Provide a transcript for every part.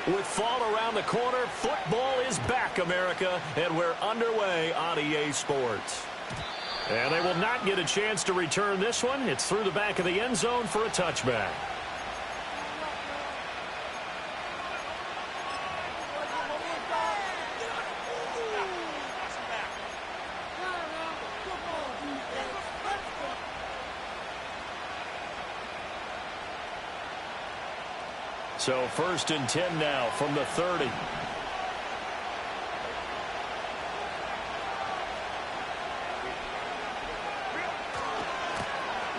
With fall around the corner, football is back, America, and we're underway on EA Sports. And they will not get a chance to return this one. It's through the back of the end zone for a touchback. So 1st and 10 now from the 30.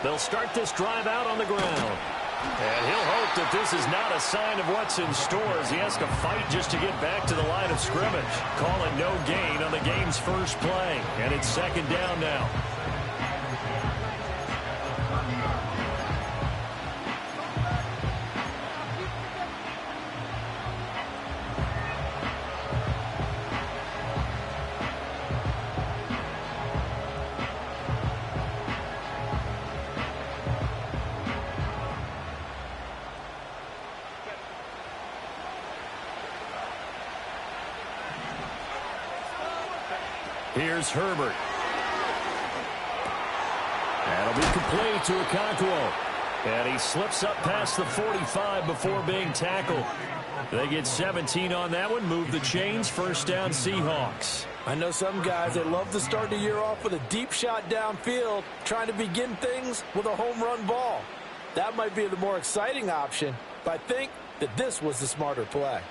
They'll start this drive out on the ground. And he'll hope that this is not a sign of what's in store as he has to fight just to get back to the line of scrimmage. Calling no gain on the game's first play. And it's 2nd down now. Here's Herbert. That'll be complete to Okonkwo. And he slips up past the 45 before being tackled. They get 17 on that one. Move the chains. 1st down Seahawks. I know some guys that love to start the year off with a deep shot downfield, trying to begin things with a home run ball. That might be the more exciting option, but I think that this was the smarter play.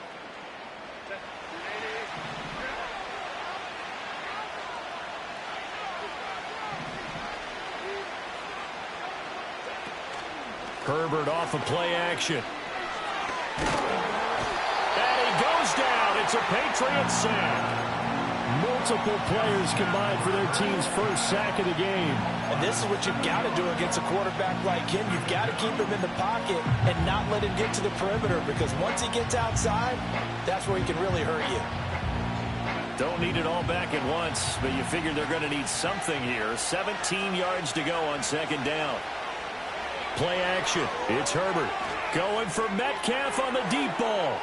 Herbert off of play action. And he goes down. It's a Patriot sack. Multiple players combined for their team's first sack of the game. And this is what you've got to do against a quarterback like him. You've got to keep him in the pocket and not let him get to the perimeter, because once he gets outside, that's where he can really hurt you. Don't need it all back at once, but you figure they're going to need something here. 17 yards to go on 2nd down. Play action. It's Herbert going for Metcalf on the deep ball.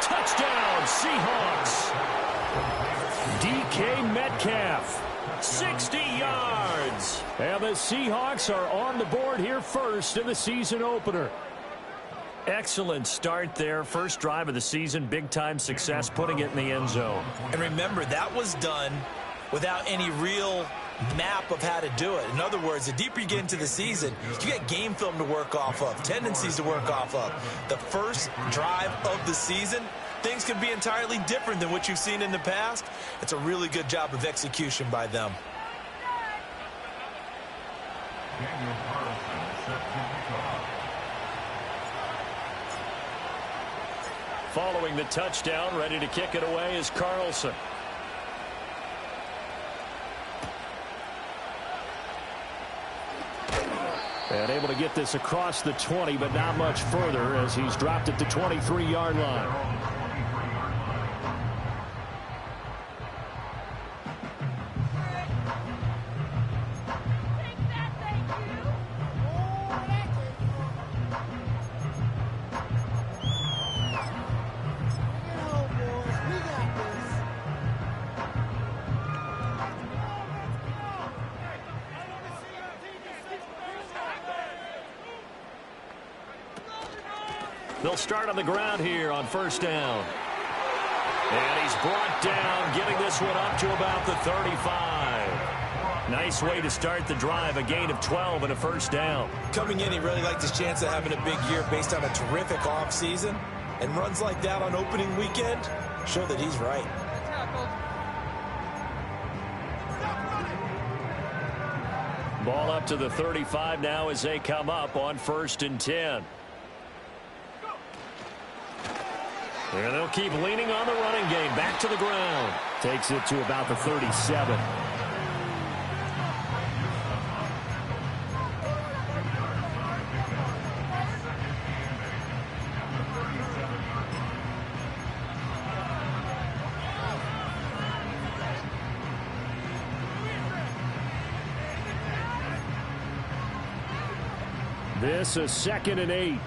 Touchdown, Seahawks. DK Metcalf, 60 yards. And the Seahawks are on the board here first in the season opener. Excellent start there. First drive of the season, big-time success, putting it in the end zone. And remember, that was done without any real map of how to do it. In other words, the deeper you get into the season, you get game film to work off of, tendencies to work off of. The first drive of the season, things can be entirely different than what you've seen in the past. It's a really good job of execution by them. Following the touchdown, ready to kick it away is Carlson. And able to get this across the 20, but not much further as he's dropped it to 23-yard line. They'll start on the ground here on 1st down. And he's brought down, getting this one up to about the 35. Nice way to start the drive, a gain of 12 and a 1st down. Coming in, he really liked his chance of having a big year based on a terrific offseason. And runs like that on opening weekend show that he's right. Ball up to the 35 now as they come up on 1st and 10. And they'll keep leaning on the running game. Back to the ground. Takes it to about the 37. This is 2nd and 8.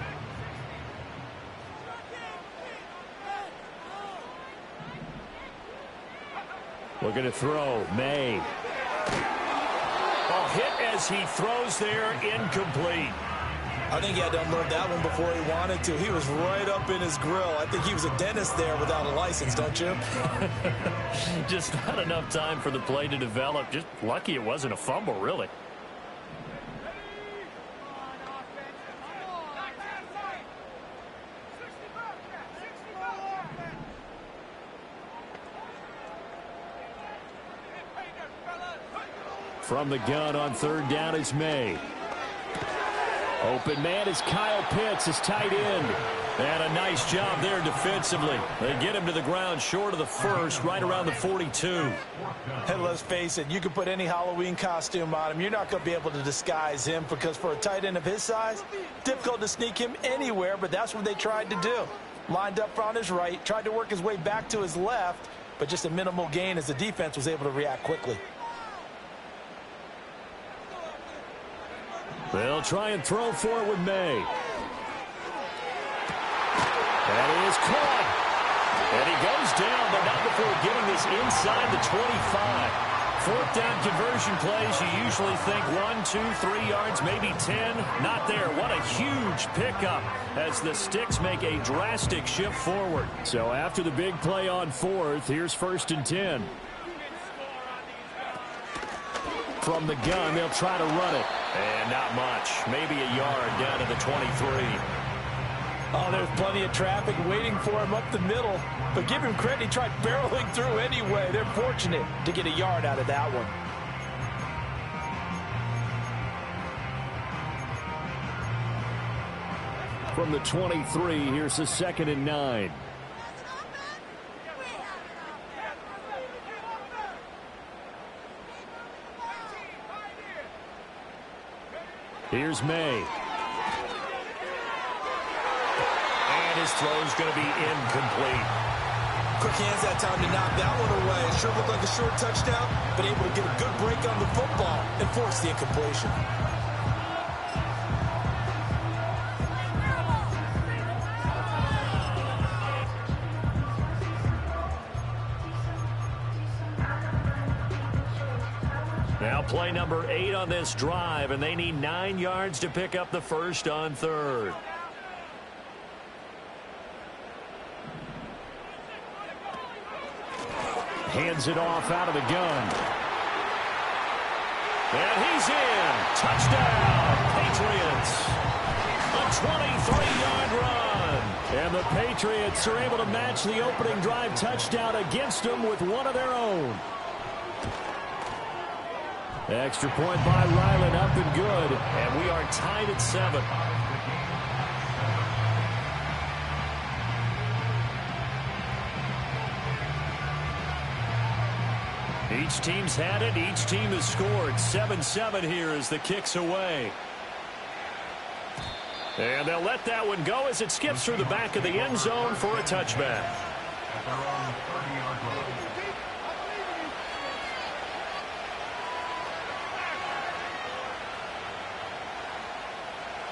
Looking to throw. May. Oh, hit as he throws there. Incomplete. I think he had to unload that one before he wanted to. He was right up in his grill. I think he was a dentist there without a license, don't you? Just not enough time for the play to develop. Just lucky it wasn't a fumble, really. From the gun on third down is May. Open man is Kyle Pitts, his tight end. And a nice job there defensively. They get him to the ground short of the first, right around the 42. And let's face it, you can put any Halloween costume on him. You're not going to be able to disguise him because for a tight end of his size, difficult to sneak him anywhere, but that's what they tried to do. Lined up on his right, tried to work his way back to his left, but just a minimal gain as the defense was able to react quickly. They'll try and throw for it with May. That is caught. And he goes down, but not before getting this inside the 25. Fourth down conversion plays, you usually think 1, 2, 3 yards, maybe 10. Not there. What a huge pickup as the Sticks make a drastic shift forward. So after the big play on fourth, here's 1st and 10. From the gun, they'll try to run it. And not much. Maybe a yard down to the 23. Oh, there's plenty of traffic waiting for him up the middle. But give him credit, he tried barreling through anyway. They're fortunate to get a yard out of that one. From the 23, here's the 2nd and 9. Here's May. And his throw's going to be incomplete. Quick hands that time to knock that one away. It sure looked like a short touchdown, but able to get a good break on the football and force the incompletion. Now play number 8 on this drive, and they need 9 yards to pick up the first on third. Hands it off out of the gun. And he's in. Touchdown, Patriots. A 23-yard run. And the Patriots are able to match the opening drive touchdown against them with one of their own. Extra point by Ryland, up and good. And we are tied at 7. Each team's had it. Each team has scored. 7-7 here as the kick's away. And they'll let that one go as it skips through the back of the end zone for a touchback.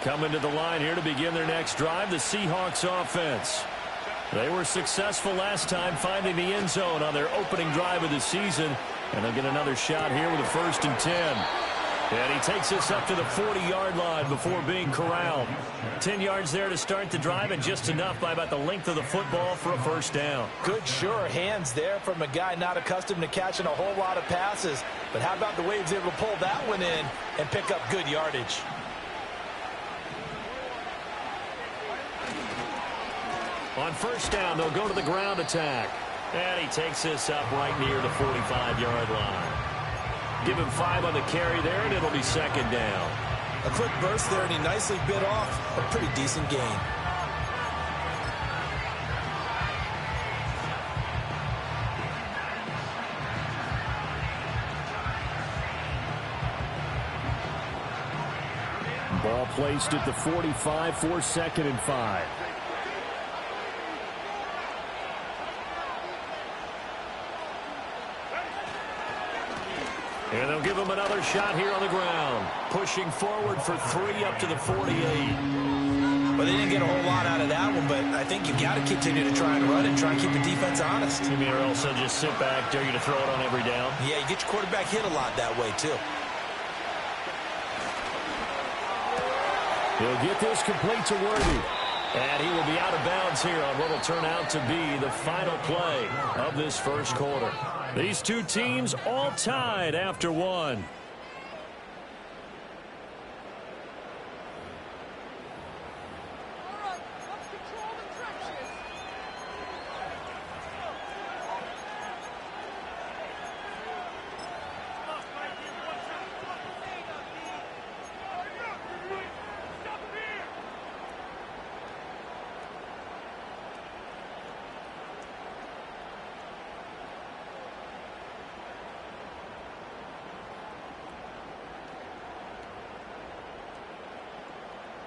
Coming to the line here to begin their next drive, the Seahawks offense. They were successful last time finding the end zone on their opening drive of the season. And they'll get another shot here with a 1st and 10. And he takes us up to the 40-yard line before being corralled. 10 yards there to start the drive, and just enough by about the length of the football for a first down. Good, sure hands there from a guy not accustomed to catching a whole lot of passes. But how about the way he was able to pull that one in and pick up good yardage? On first down, they'll go to the ground attack. And he takes this up right near the 45-yard line. Give him 5 on the carry there, and it'll be 2nd down. A quick burst there, and he nicely bit off a pretty decent gain. Ball placed at the 45 for 2nd and 5. And they'll give him another shot here on the ground. Pushing forward for 3 up to the 48. Well, they didn't get a whole lot out of that one, but I think you've got to continue to try and run and try and keep the defense honest. You mean, or else they'll just sit back, dare you to throw it on every down? Yeah, you get your quarterback hit a lot that way, too. He'll get this complete to Worthy. And he will be out of bounds here on what will turn out to be the final play of this first quarter. These two teams all tied after one.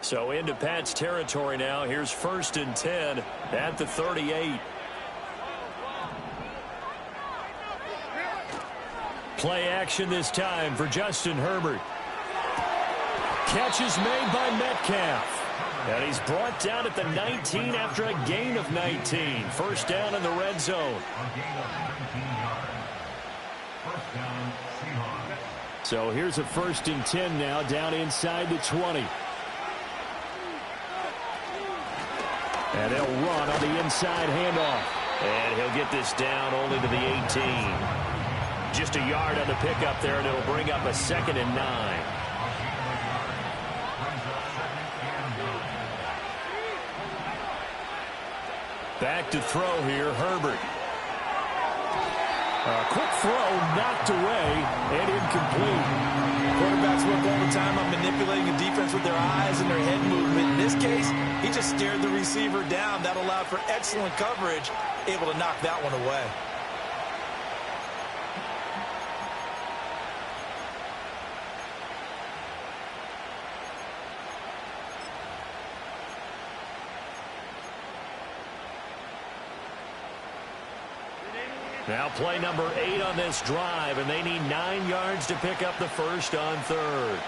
So into Pat's territory now. Here's 1st and 10 at the 38. Play action this time for Justin Herbert. Catch is made by Metcalf. And he's brought down at the 19 after a gain of 19. First down in the red zone. So here's a 1st and 10 now down inside the 20. And they'll run on the inside handoff. And he'll get this down only to the 18. Just a yard on the pickup there, and it'll bring up a 2nd and 9. Back to throw here, Herbert. A quick throw knocked away and incomplete. Quarterbacks work all the time on manipulating a defense with their eyes and their head movement. In this case, he just stared the receiver down. That allowed for excellent coverage, able to knock that one away. Now play number 8 on this drive, and they need 9 yards to pick up the first on 3rd.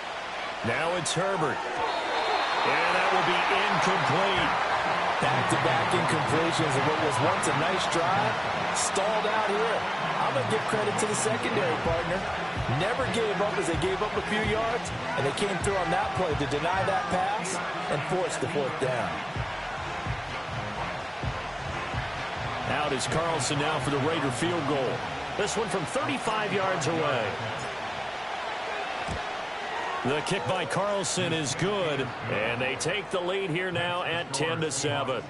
Now it's Herbert. And that will be incomplete. Back-to-back incompletions of what was once a nice drive. Stalled out here. I'm going to give credit to the secondary partner. Never gave up as they gave up a few yards, and they came through on that play to deny that pass and force the 4th down. Out is Carlson now for the Raider field goal. This one from 35 yards away. The kick by Carlson is good, and they take the lead here now at 10-7.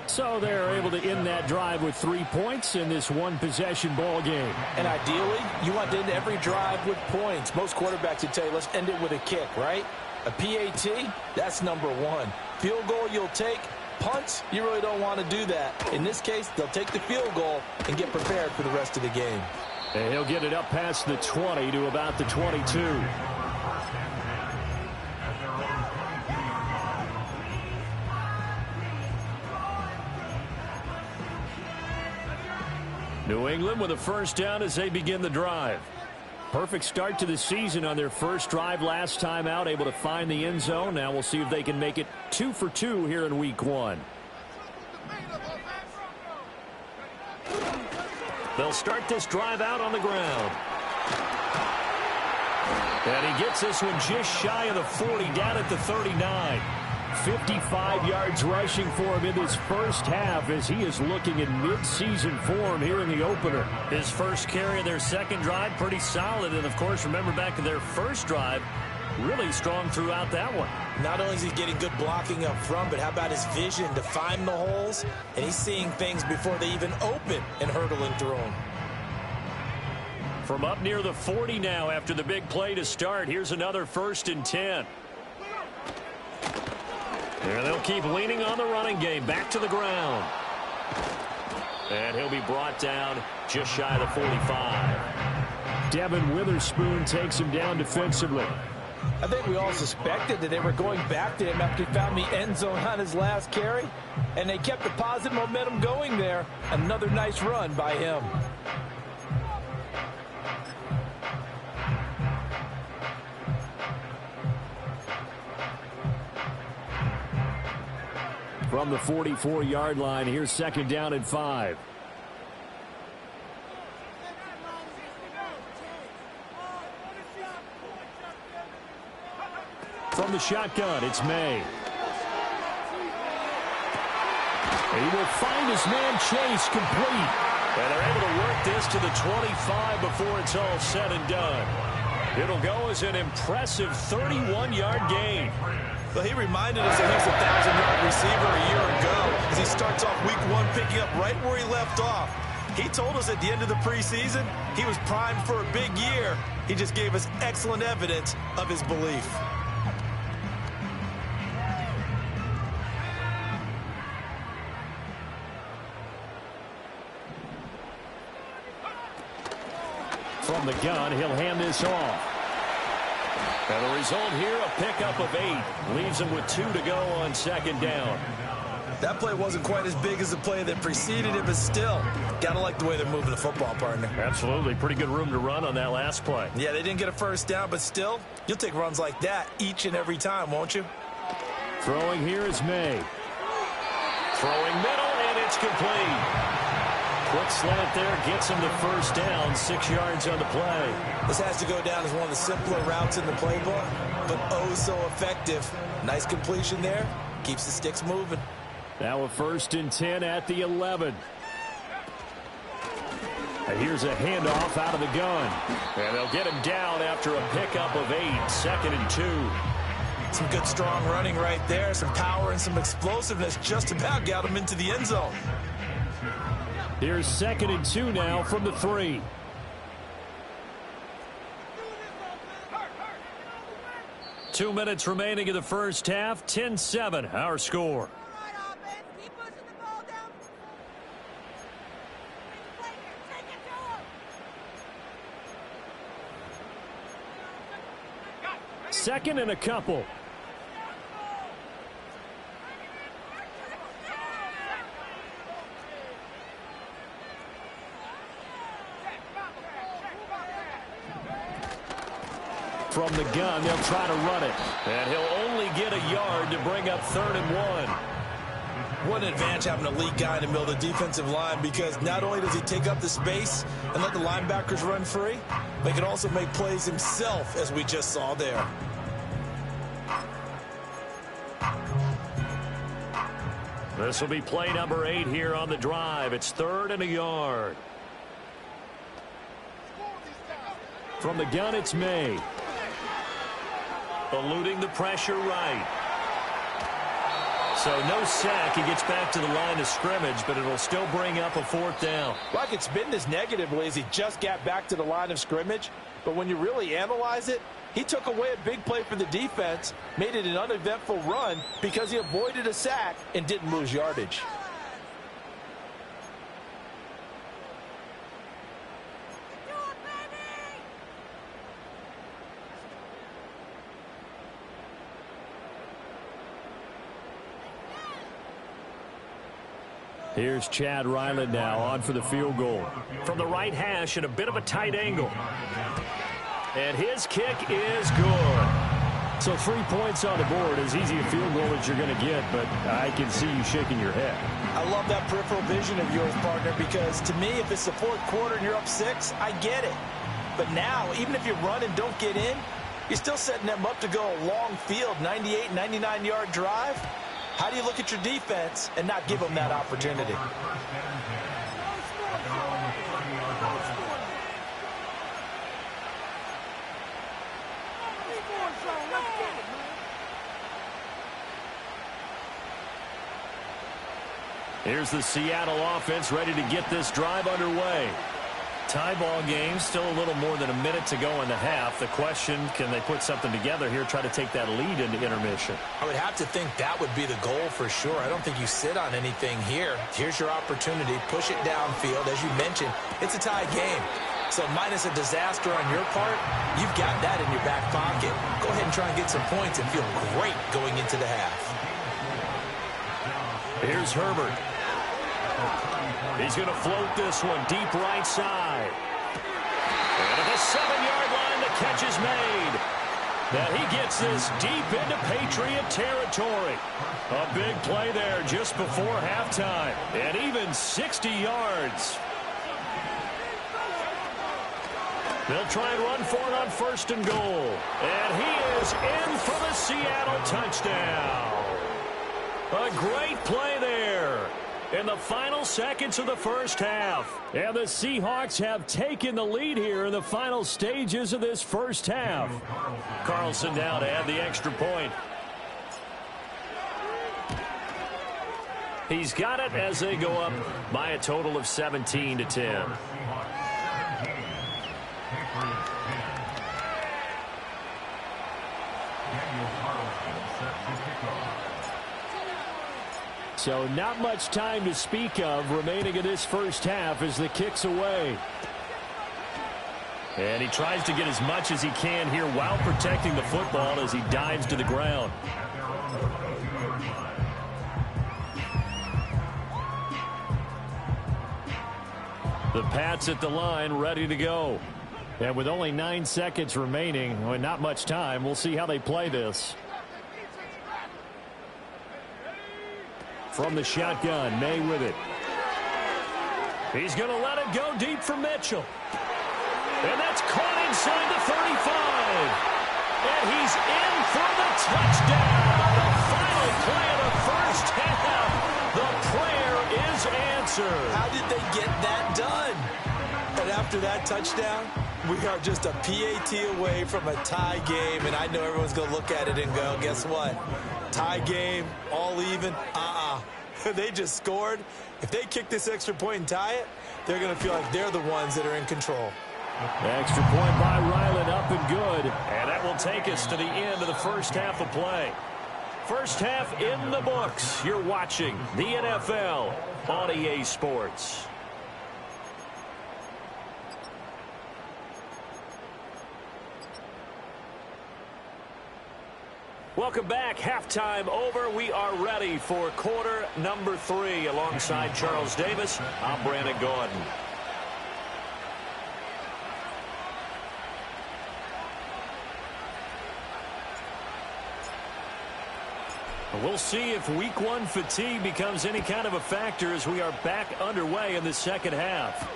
So they're able to end that drive with 3 points in this one-possession ball game. And ideally, you want to end every drive with points. Most quarterbacks would tell you, let's end it with a kick, right? A PAT, that's number 1. Field goal you'll take. Punts, you really don't want to do that. In this case, they'll take the field goal and get prepared for the rest of the game. And he'll get it up past the 20 to about the 22. New England with a first down as they begin the drive. Perfect start to the season on their first drive last time out, able to find the end zone. Now we'll see if they can make it 2 for 2 here in week 1. They'll start this drive out on the ground. And he gets this one just shy of the 40, down at the 39. 55 yards rushing for him in this first half as he is looking in mid-season form here in the opener. His first carry of their second drive, pretty solid. And, of course, remember back to their first drive, really strong throughout that one. Not only is he getting good blocking up front, but how about his vision to find the holes? And he's seeing things before they even open and hurdling through them. From up near the 40 now after the big play to start, here's another 1st and 10. And they'll keep leaning on the running game. Back to the ground. And he'll be brought down just shy of the 45. Devin Witherspoon takes him down defensively. I think we all suspected that they were going back to him after he found the end zone on his last carry. And they kept the positive momentum going there. Another nice run by him. From the 44-yard line, here's second down and 5. From the shotgun, it's May. He will find his man Chase complete. And they're able to work this to the 25 before it's all said and done. It'll go as an impressive 31-yard gain. Well, he reminded us that he was a 1,000-yard receiver a year ago as he starts off week 1 picking up right where he left off. He told us at the end of the preseason he was primed for a big year. He just gave us excellent evidence of his belief. From the gun, he'll hand this off. And the result here, a pickup of 8. Leaves him with 2 to go on second down. That play wasn't quite as big as the play that preceded it, but still, got to like the way they're moving the football, partner. Absolutely. Pretty good room to run on that last play. Yeah, they didn't get a first down, but still, you'll take runs like that each and every time, won't you? Throwing here is May. Throwing middle, and it's complete. Quick slant there gets him the first down, 6 yards on the play. This has to go down as one of the simpler routes in the playbook, but oh so effective. Nice completion there. Keeps the sticks moving. Now a 1st and 10 at the 11. And here's a handoff out of the gun. And they'll get him down after a pickup of 8, 2nd and 2. Some good strong running right there. Some power and some explosiveness just about got him into the end zone. Here's 2nd and 2 now from the 3. Two minutes remaining in the first half. 10-7, our score. Second and a couple. From the gun, they'll try to run it. And he'll only get a yard to bring up 3rd and 1. What an advantage having a elite guy in the middle of the defensive line, because not only does he take up the space and let the linebackers run free, but he can also make plays himself, as we just saw there. This will be play number 8 here on the drive. It's 3rd and a yard. From the gun, it's May. Eluding the pressure right. So no sack. He gets back to the line of scrimmage, but it'll still bring up a 4th down. Well, I could spin this negatively as he just got back to the line of scrimmage. But when you really analyze it, he took away a big play for the defense, made it an uneventful run because he avoided a sack and didn't lose yardage. Here's Chad Ryland now on for the field goal. From the right hash at a bit of a tight angle. And his kick is good. So 3 points on the board. As easy a field goal as you're going to get, but I can see you shaking your head. I love that peripheral vision of yours, partner, because to me, if it's the 4th quarter and you're up 6, I get it. But now, even if you run and don't get in, you're still setting them up to go a long field, 98, 99-yard drive. How do you look at your defense and not give them that opportunity? Here's the Seattle offense ready to get this drive underway. Tie ball game, still a little more than a minute to go in the half. The question, can they put something together here, try to take that lead into intermission? I would have to think that would be the goal for sure. I don't think you sit on anything here. Here's your opportunity. Push it downfield. As you mentioned, it's a tie game. So minus a disaster on your part, you've got that in your back pocket. Go ahead and try and get some points and feel great going into the half. Here's Herbert. He's going to float this one deep right side. And at the 7-yard line, the catch is made. That he gets this deep into Patriot territory. A big play there just before halftime. And even 60 yards. They'll try and run for it on 1st and goal. And he is in for the Seattle touchdown. A great play there in the final seconds of the first half. And the Seahawks have taken the lead here in the final stages of this first half. Carlson now to add the extra point. He's got it as they go up by a total of 17-10. So not much time to speak of remaining in this first half as the kick's away. And he tries to get as much as he can here while protecting the football as he dives to the ground. The Pats at the line ready to go. And with only 9 seconds remaining, well, not much time, we'll see how they play this. From the shotgun, May with it. He's going to let it go deep for Mitchell. And that's caught inside the 35. And he's in for the touchdown. The final play of the first half. The prayer is answered. How did they get that done? And after that touchdown, we are just a PAT away from a tie game. And I know everyone's going to look at it and go, guess what? Tie game, all even, They just scored. If they kick this extra point and tie it, they're going to feel like they're the ones that are in control. Extra point by Ryland, up and good. And that will take us to the end of the first half of play. First half in the books. You're watching the NFL on EA Sports. Welcome back. Halftime over. We are ready for quarter number 3. Alongside Charles Davis, I'm Brandon Gordon. We'll see if week 1 fatigue becomes any kind of a factor as we are back underway in the second half.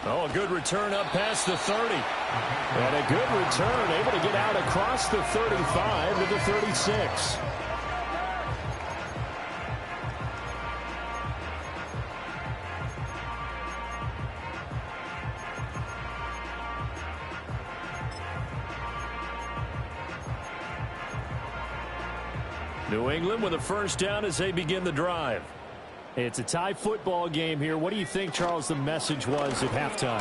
Oh, a good return up past the 30. And a good return, able to get out across the 35 to the 36. New England with a first down as they begin the drive. It's a tie football game here. What do you think, Charles, the message was at halftime?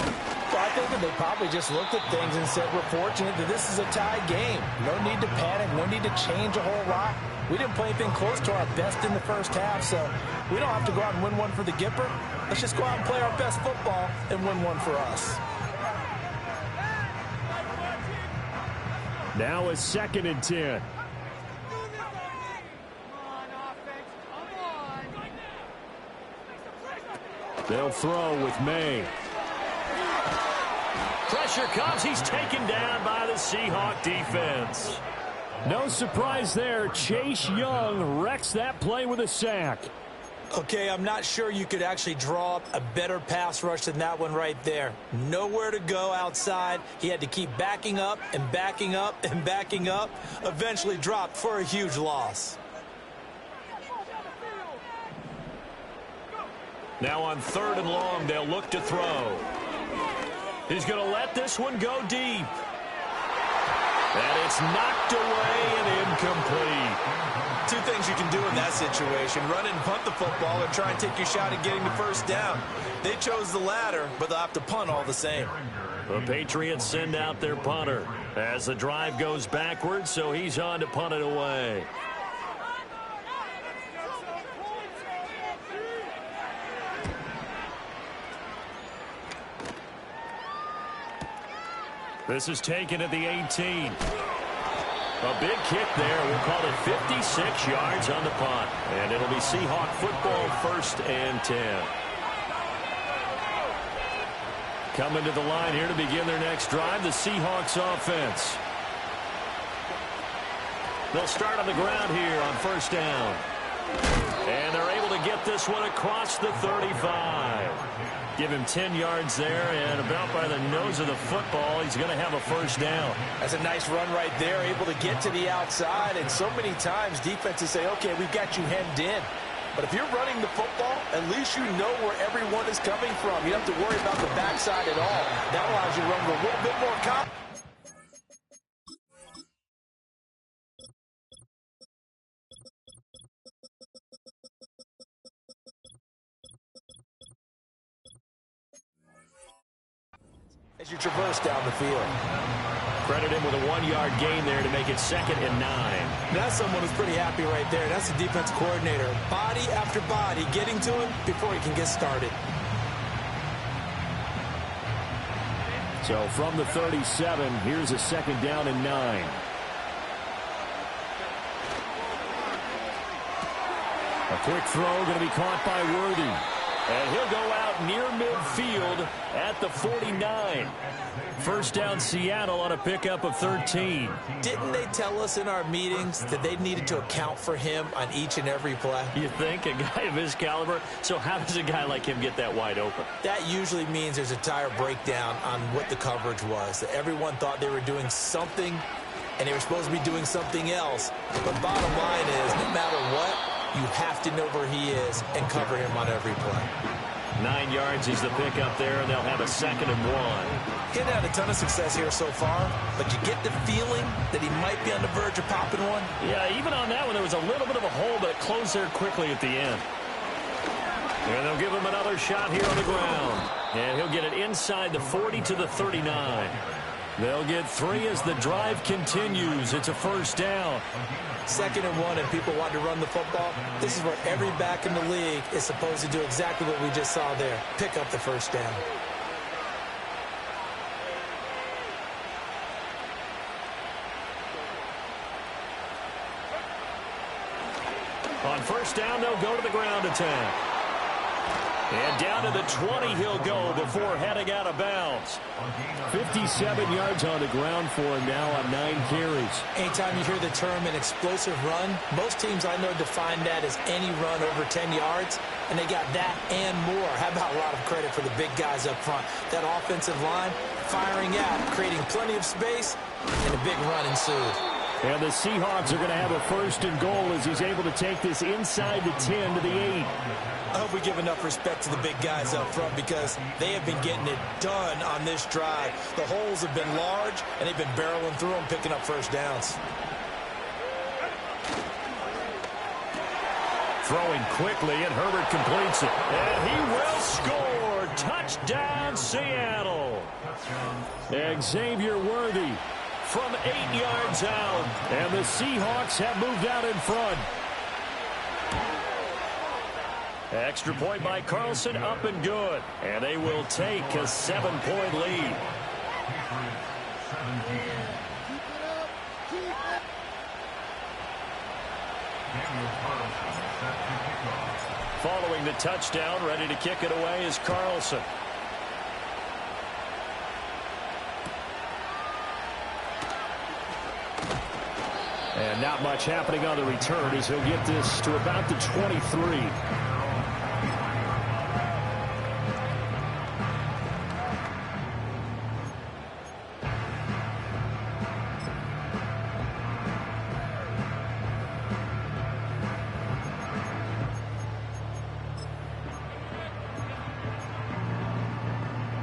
Well, I think that they probably just looked at things and said, we're fortunate that this is a tie game. No need to panic. No need to change a whole lot. We didn't play anything close to our best in the first half, so we don't have to go out and win one for the Gipper. Let's just go out and play our best football and win one for us. Now a 2nd and 10. They'll throw with May. Pressure comes. He's taken down by the Seahawk defense. No surprise there. Chase Young wrecks that play with a sack. Okay, I'm not sure you could actually draw up a better pass rush than that one right there. Nowhere to go outside. He had to keep backing up and backing up and backing up. Eventually dropped for a huge loss. Now on 3rd and long, they'll look to throw. He's going to let this one go deep. And it's knocked away and incomplete. 2 things you can do in that situation: run and punt the football, or try and take your shot at getting the first down. They chose the latter, but they'll have to punt all the same. The Patriots send out their punter as the drive goes backwards, so he's on to punt it away. This is taken at the 18. A big kick there. We'll call it 56 yards on the punt. And it'll be Seahawk football, 1st and 10. Coming to the line here to begin their next drive, the Seahawks offense. They'll start on the ground here on first down. And they're able to get this one across the 35. Give him 10 yards there, and about by the nose of the football, he's going to have a first down. That's a nice run right there, able to get to the outside. And so many times defenses say, okay, we've got you hemmed in. But if you're running the football, at least you know where everyone is coming from. You don't have to worry about the backside at all. That allows you to run with a little bit more confidence. As you traverse down the field. Credit him with a 1-yard gain there to make it 2nd and 9. That's someone who's pretty happy right there. That's the defense coordinator. Body after body getting to him before he can get started. So from the 37, here's a 2nd down and 9. A quick throw going to be caught by Worthy. And he'll go out near midfield at the 49. First down Seattle on a pickup of 13. Didn't they tell us in our meetings that they needed to account for him on each and every play? You think? A guy of his caliber? So how does a guy like him get that wide open? That usually means there's a tire breakdown on what the coverage was. That everyone thought they were doing something, and they were supposed to be doing something else. But bottom line is, no matter what, you have to know where he is and cover him on every play. 9 yards is the pickup there, and they'll have a 2nd and 1. He's had a ton of success here so far, but you get the feeling that he might be on the verge of popping one. Yeah, even on that one, there was a little bit of a hole, but it closed there quickly at the end. And they'll give him another shot here on the ground. And he'll get it inside the 40 to the 39. They'll get 3 as the drive continues. It's a first down. 2nd and 1, and people want to run the football. This is where every back in the league is supposed to do exactly what we just saw there. Pick up the first down. On first down, they'll go to the ground attack. And down to the 20 he'll go before heading out of bounds. 57 yards on the ground for him now on 9 carries. Anytime you hear the term an explosive run, most teams I know define that as any run over 10 yards, and they got that and more. How about a lot of credit for the big guys up front? That offensive line firing out, creating plenty of space, and a big run ensued. And the Seahawks are going to have a 1st and goal as he's able to take this inside the 10 to the 8. I hope we give enough respect to the big guys up front because they have been getting it done on this drive. The holes have been large, and they've been barreling through them, picking up first downs. Throwing quickly, and Herbert completes it. And he will score. Touchdown, Seattle. Xavier Worthy from 8 yards out. And the Seahawks have moved out in front. Extra point by Carlson, up and good. And they will take a 7-point lead. Following the touchdown, ready to kick it away is Carlson. And not much happening on the return as he'll get this to about the 23.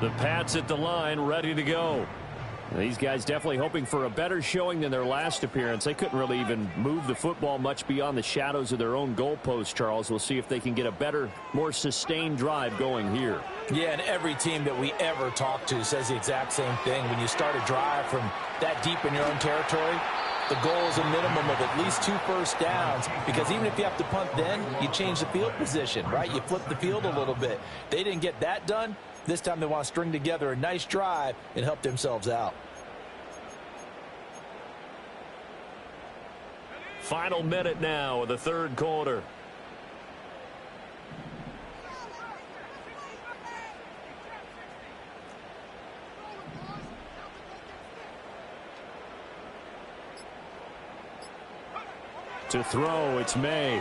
The Pats at the line, ready to go. These guys definitely hoping for a better showing than their last appearance. They couldn't really even move the football much beyond the shadows of their own goalpost, Charles. We'll see if they can get a better, more sustained drive going here. Yeah, and every team that we ever talk to says the exact same thing. When you start a drive from that deep in your own territory, the goal is a minimum of at least 2 first downs, because even if you have to punt then, you change the field position, right? You flip the field a little bit. They didn't get that done. This time they want to string together a nice drive and help themselves out. Final minute now of the third quarter. To throw, it's May.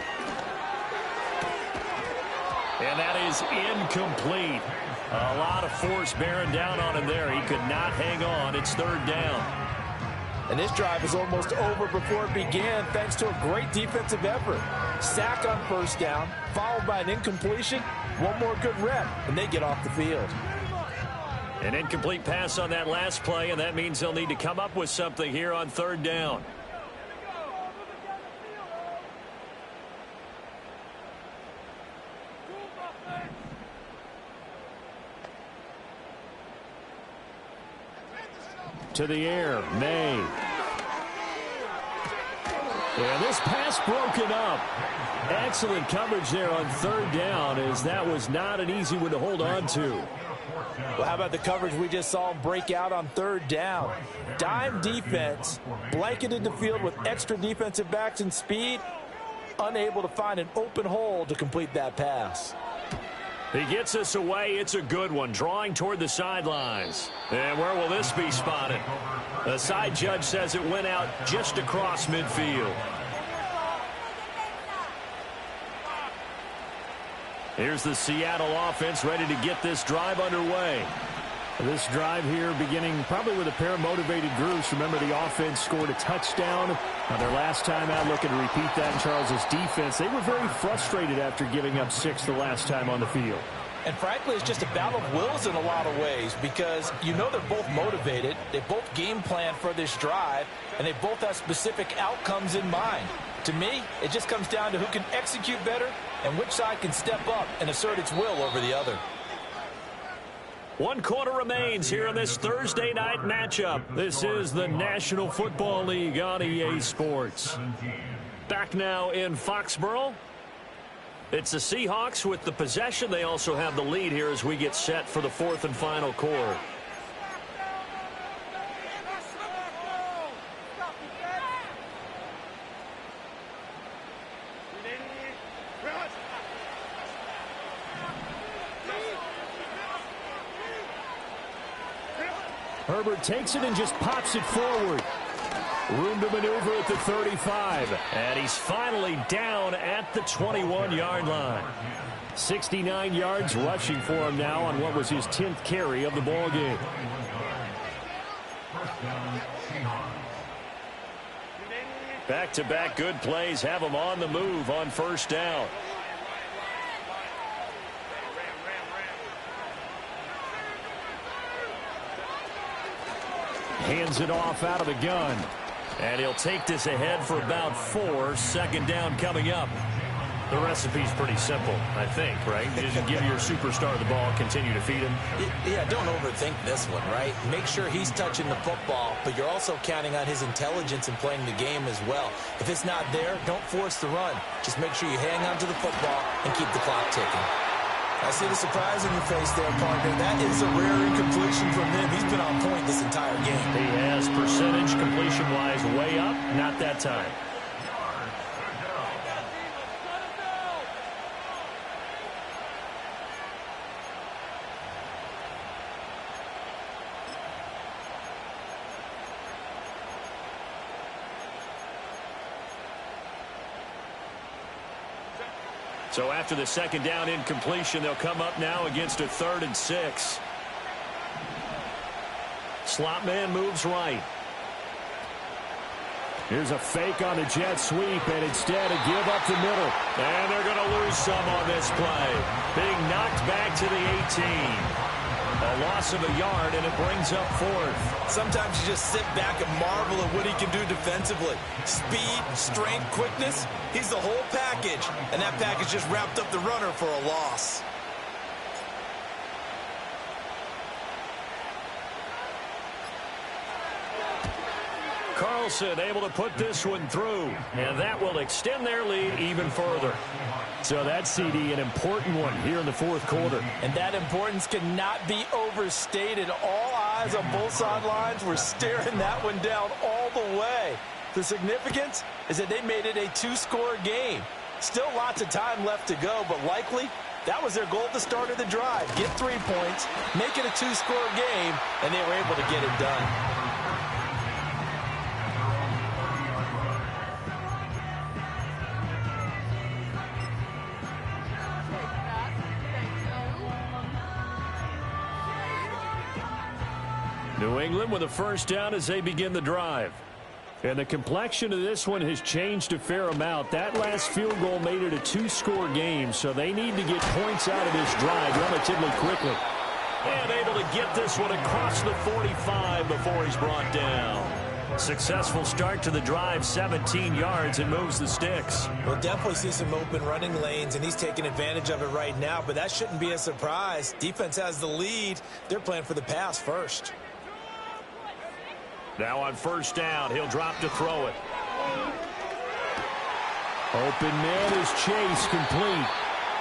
And that is incomplete. A lot of force bearing down on him there. He could not hang on. It's third down. And this drive is almost over before it began thanks to a great defensive effort. Sack on first down, followed by an incompletion. One more good rep, and they get off the field. An incomplete pass on that last play, and that means they'll need to come up with something here on third down. To the air, May. And this pass broken up. Excellent coverage there on third down, as that was not an easy one to hold on to. Well, how about the coverage we just saw him break out on third down? Dime defense, blanketed the field with extra defensive backs and speed, unable to find an open hole to complete that pass. He gets us away. It's a good one, drawing toward the sidelines. And where will this be spotted? The side judge says it went out just across midfield. Here's the Seattle offense ready to get this drive underway. This drive here beginning probably with a pair of motivated groups. Remember, the offense scored a touchdown on their last time out, looking to repeat that in Charles's defense. They were very frustrated after giving up 6 the last time on the field. And frankly, it's just a battle of wills in a lot of ways, because you know they're both motivated, they both game plan for this drive, and they both have specific outcomes in mind. To me, it just comes down to who can execute better and which side can step up and assert its will over the other. 1 quarter remains here in this Thursday night matchup. This is the National Football League on EA Sports. Back now in Foxborough. It's the Seahawks with the possession. They also have the lead here as we get set for the 4th and final quarter. Herbert takes it and just pops it forward. Room to maneuver at the 35. And he's finally down at the 21-yard line. 69 yards rushing for him now on what was his 10th carry of the ball game. Back-to-back good plays have him on the move on first down. Hands it off out of the gun. And he'll take this ahead for about 4. Second down coming up. The recipe's pretty simple, I think, right? You just give your superstar the ball, continue to feed him. Yeah, don't overthink this one, right? Make sure he's touching the football, but you're also counting on his intelligence in playing the game as well. If it's not there, don't force the run. Just make sure you hang on to the football and keep the clock ticking. I see the surprise in your face there, partner. That is a rare incompletion from him. He's been on point this entire game. He has percentage completion-wise way up. Not that time. So after the second down incompletion, they'll come up now against a 3rd and 6. Slot man moves right. Here's a fake on the jet sweep, and instead a give up the middle. And they're going to lose some on this play. Being knocked back to the 18. A loss of a yard, and it brings up 4th. Sometimes you just sit back and marvel at what he can do defensively. Speed, strength, quickness, he's the whole package. And that package just wrapped up the runner for a loss. Carlson able to put this one through, and that will extend their lead even further. So that CD, an important one here in the 4th quarter. And that importance cannot be overstated. All eyes on both sidelines were staring that one down all the way. The significance is that they made it a 2-score game. Still lots of time left to go, but likely that was their goal at the start of the drive. Get 3 points, make it a 2-score game, and they were able to get it done. New England with a first down as they begin the drive. And the complexion of this one has changed a fair amount. That last field goal made it a two-score game, so they need to get points out of this drive relatively quickly. And able to get this one across the 45 before he's brought down. Successful start to the drive, 17 yards, and moves the sticks. We'll definitely see some open running lanes, and he's taking advantage of it right now, but that shouldn't be a surprise. Defense has the lead. They're playing for the pass first. Now on first down, he'll drop to throw it. Open man is Chase, complete.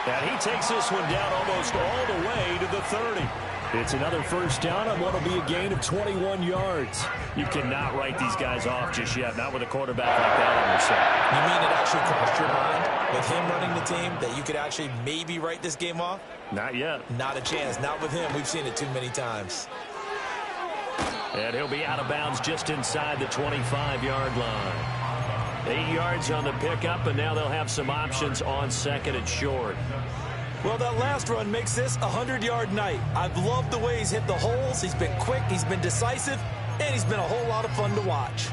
And he takes this one down almost all the way to the 30. It's another first down on what will be a gain of 21 yards. You cannot write these guys off just yet, not with a quarterback like that on your side. You mean it actually crossed your mind with him running the team that you could actually maybe write this game off? Not yet. Not a chance. Not with him. We've seen it too many times. And he'll be out of bounds just inside the 25-yard line. 8 yards on the pickup, and now they'll have some options on second and short. Well, that last run makes this a 100-yard night. I've loved the way he's hit the holes. He's been quick, he's been decisive, and he's been a whole lot of fun to watch.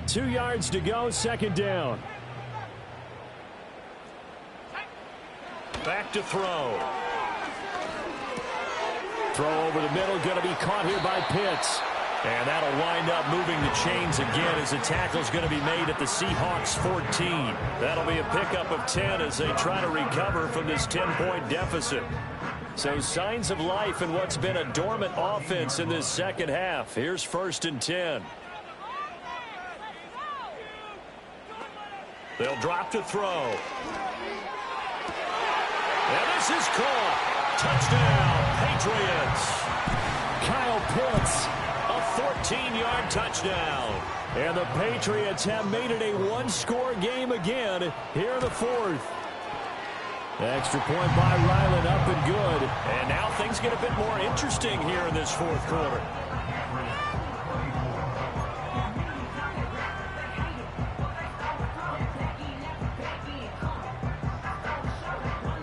Two yards to go, second down. Back to throw. Throw over the middle, going to be caught here by Pitts. And that'll wind up moving the chains again as the tackle's going to be made at the Seahawks 14. That'll be a pickup of 10 as they try to recover from this 10-point deficit. So signs of life in what's been a dormant offense in this second half. Here's first and 10. They'll drop to throw. And this is caught. Touchdown, Patriots. Kyle Pitts, a 14-yard touchdown. And the Patriots have made it a one-score game again here in the fourth. Extra point by Ryland, up and good. And now things get a bit more interesting here in this fourth quarter.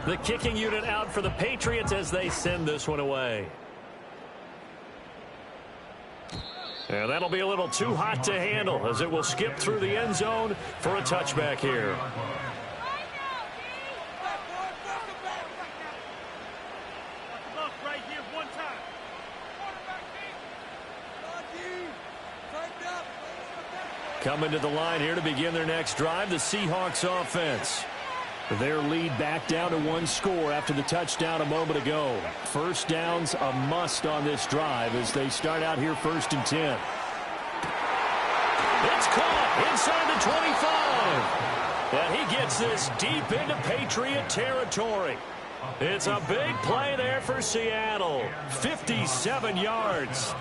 The kicking unit out for the Patriots as they send this one away. And that'll be a little too hot to handle as it will skip through the end zone for a touchback here. Coming to the line here to begin their next drive, the Seahawks offense. Their lead back down to one score after the touchdown a moment ago. First down's a must on this drive as they start out here first and 10. It's caught inside the 25. And he gets this deep into Patriot territory. It's a big play there for Seattle. 57 yards.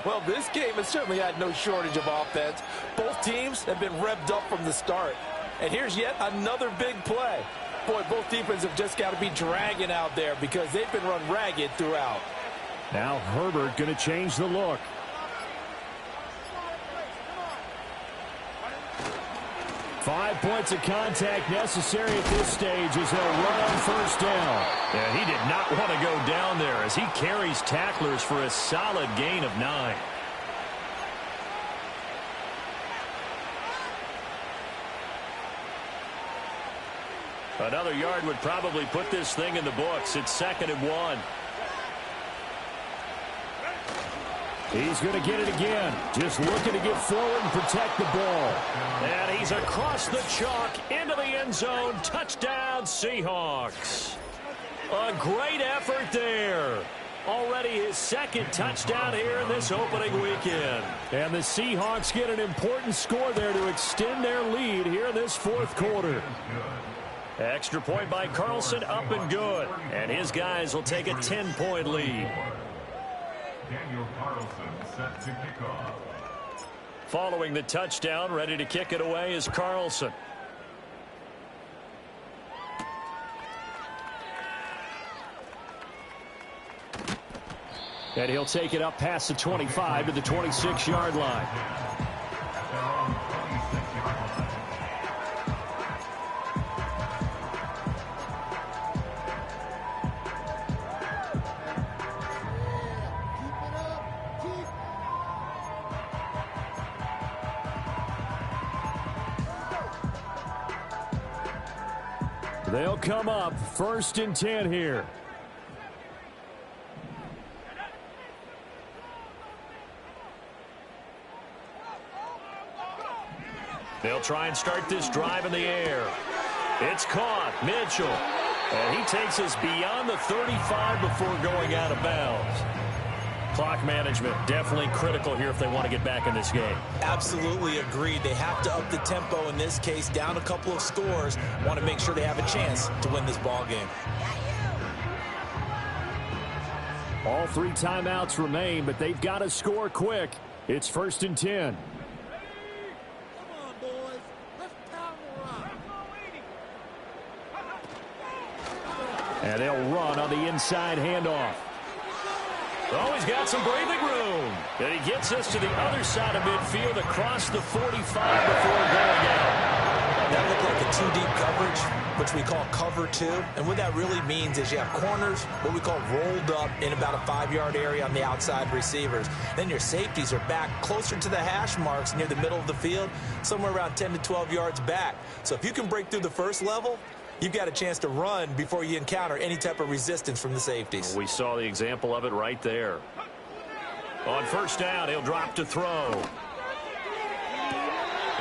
Well, this game has certainly had no shortage of offense. Both teams have been revved up from the start. And here's yet another big play. Boy, both defenses have just got to be dragging out there because they've been run ragged throughout. Now Herbert going to change the look. Five points of contact necessary at this stage as they'll run on first down. And he did not want to go down there as he carries tacklers for a solid gain of 9. Another yard would probably put this thing in the books. It's second and 1. He's going to get it again. Just looking to get forward and protect the ball. And he's across the chalk into the end zone. Touchdown, Seahawks. A great effort there. Already his second touchdown here in this opening weekend. And the Seahawks get an important score there to extend their lead here in this fourth quarter. Extra point by Carlson, up and good. And his guys will take a 10-point lead. Daniel Carlson set to kick off. Following the touchdown, ready to kick it away is Carlson. And he'll take it up past the 25 to the 26-yard line. They'll come up 1st and 10 here. They'll try and start this drive in the air. It's caught. Mitchell. And he takes us beyond the 35 before going out of bounds. Clock management definitely critical here if they want to get back in this game. Absolutely agreed. They have to up the tempo in this case, down a couple of scores. Want to make sure they have a chance to win this ball game. All 3 timeouts remain, but they've got to score quick. It's 1st and 10. And they'll run on the inside handoff. Oh, he's got some breathing room. And he gets us to the other side of midfield across the 45 before going out. That looked like a 2-deep coverage, which we call cover 2. And what that really means is you have corners, what we call rolled up in about a 5-yard area on the outside receivers. Then your safeties are back closer to the hash marks near the middle of the field, somewhere around 10 to 12 yards back. So if you can break through the first level, you've got a chance to run before you encounter any type of resistance from the safeties. We saw the example of it right there. On 1st down, he'll drop to throw.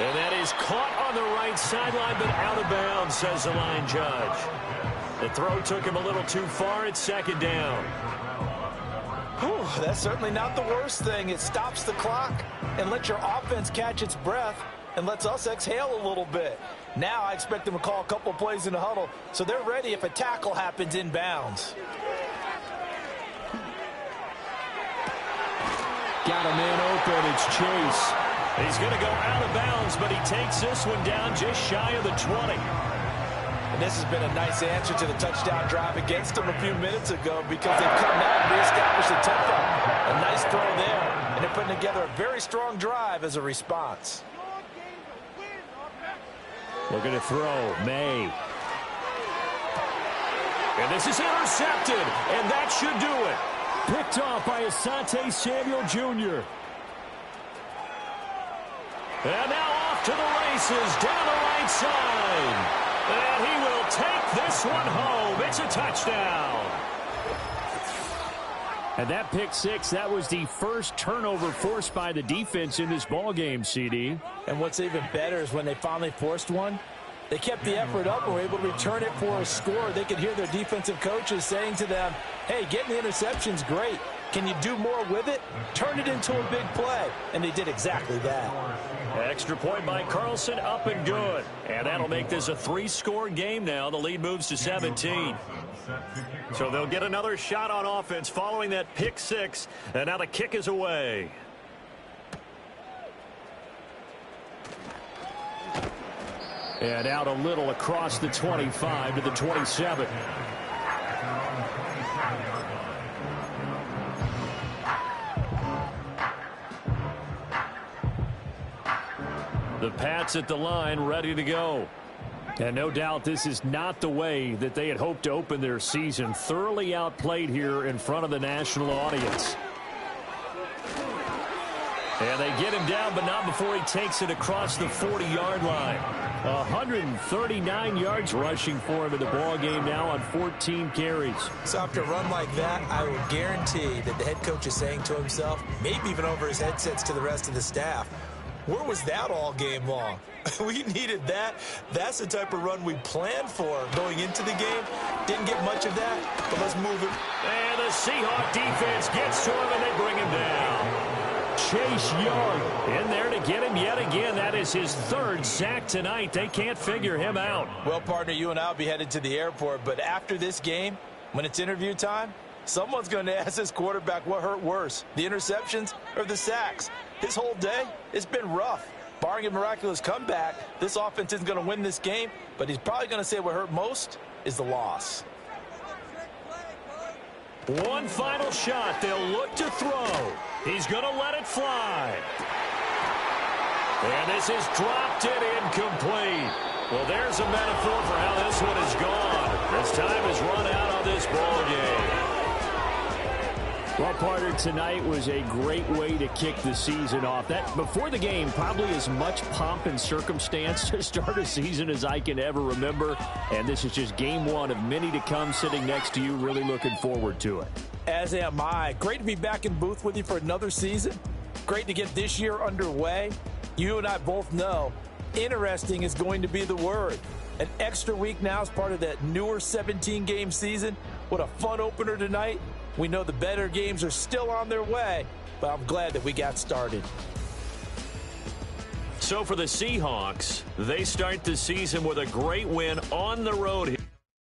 And that is caught on the right sideline, but out of bounds, says the line judge. The throw took him a little too far. It's 2nd down. Whew, that's certainly not the worst thing. It stops the clock and lets your offense catch its breath and lets us exhale a little bit. Now I expect them to call a couple of plays in the huddle, so they're ready if a tackle happens inbounds. Got a man open. It's Chase. He's going to go out of bounds, but he takes this one down just shy of the 20. And this has been a nice answer to the touchdown drive against them a few minutes ago because they've come out and reestablished the tempo. A nice throw there, and they're putting together a very strong drive as a response. Looking to throw. May. And this is intercepted, and that should do it. Picked off by Asante Samuel Jr. And now off to the races down the right side. And he will take this one home. It's a touchdown. And that pick 6, that was the first turnover forced by the defense in this ballgame, CD. And what's even better is when they finally forced one, they kept the effort up and were able to return it for a score. They could hear their defensive coaches saying to them, hey, getting the interception's great. Can you do more with it? Turn it into a big play. And they did exactly that. Extra point by Carlson, up and good. And that'll make this a 3-score game now. The lead moves to 17. So they'll get another shot on offense following that pick 6. And now the kick is away. And out a little across the 25 to the 27. The Pats at the line, ready to go. And no doubt this is not the way that they had hoped to open their season. Thoroughly outplayed here in front of the national audience. And they get him down, but not before he takes it across the 40-yard line. 139 yards rushing for him in the ballgame now on 14 carries. So after a run like that, I will guarantee that the head coach is saying to himself, maybe even over his headsets to the rest of the staff, where was that all game long? We needed that. That's the type of run we planned for going into the game. Didn't get much of that, but let's move it. And the Seahawk defense gets to him, and they bring him down. Chase Young in there to get him yet again. That is his 3rd sack tonight. They can't figure him out. Well, partner, you and I will be headed to the airport, but after this game, when it's interview time, someone's going to ask this quarterback what hurt worse, the interceptions or the sacks. His whole day, it's been rough. Barring a miraculous comeback, this offense isn't going to win this game, but he's probably going to say what hurt most is the loss. One final shot. They'll look to throw. He's going to let it fly. And this is dropped and incomplete. Well, there's a metaphor for how this one is gone. As time has run out on this ball game. Well, partner, tonight was a great way to kick the season off. That before the game, probably as much pomp and circumstance to start a season as I can ever remember. And this is just game one of many to come sitting next to you. Really looking forward to it. As am I. Great to be back in booth with you for another season. Great to get this year underway. You and I both know interesting is going to be the word. An extra week now as part of that newer 17-game season. What a fun opener tonight. We know the better games are still on their way, but I'm glad that we got started. So for the Seahawks, they start the season with a great win on the road here.